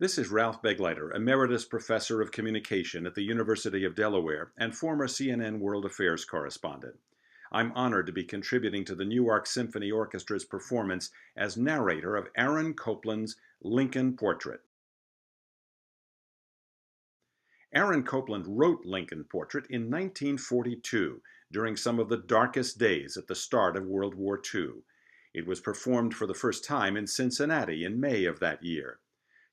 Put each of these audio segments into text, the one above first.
This is Ralph Begleiter, Emeritus Professor of Communication at the University of Delaware and former CNN World Affairs Correspondent. I'm honored to be contributing to the Newark Symphony Orchestra's performance as narrator of Aaron Copland's Lincoln Portrait. Aaron Copland wrote Lincoln Portrait in 1942, during some of the darkest days at the start of World War II. It was performed for the first time in Cincinnati in May of that year.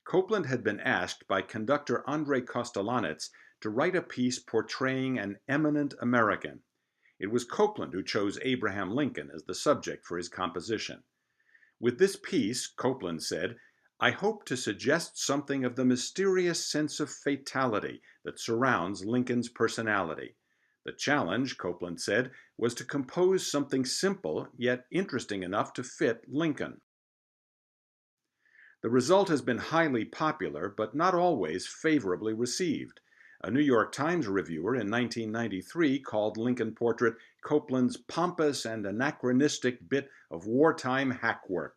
Copland had been asked by conductor Andre Kostelanetz to write a piece portraying an eminent American. It was Copland who chose Abraham Lincoln as the subject for his composition. With this piece, Copland said, "I hope to suggest something of the mysterious sense of fatality that surrounds Lincoln's personality. The challenge," Copland said, "was to compose something simple yet interesting enough to fit Lincoln." The result has been highly popular, but not always favorably received. A New York Times reviewer in 1993 called Lincoln Portrait Copland's pompous and anachronistic bit of wartime hackwork.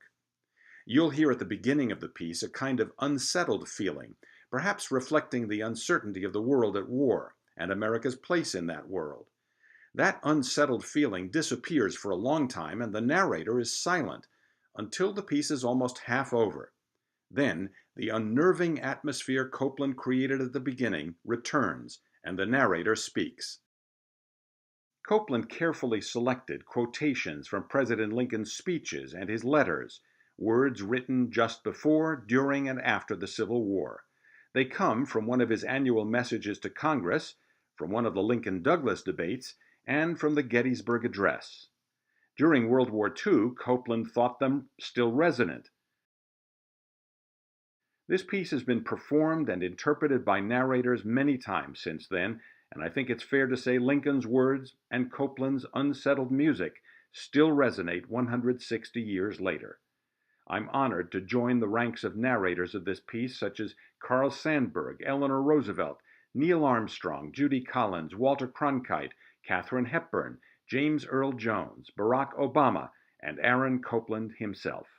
You'll hear at the beginning of the piece a kind of unsettled feeling, perhaps reflecting the uncertainty of the world at war and America's place in that world. That unsettled feeling disappears for a long time, and the narrator is silent until the piece is almost half over. Then, the unnerving atmosphere Copland created at the beginning returns, and the narrator speaks. Copland carefully selected quotations from President Lincoln's speeches and his letters, words written just before, during, and after the Civil War. They come from one of his annual messages to Congress, from one of the Lincoln-Douglas debates, and from the Gettysburg Address. During World War II, Copland thought them still resonant. This piece has been performed and interpreted by narrators many times since then, and I think it's fair to say Lincoln's words and Copland's unsettled music still resonate 160 years later. I'm honored to join the ranks of narrators of this piece, such as Carl Sandburg, Eleanor Roosevelt, Neil Armstrong, Judy Collins, Walter Cronkite, Katharine Hepburn, James Earl Jones, Barack Obama, and Aaron Copland himself.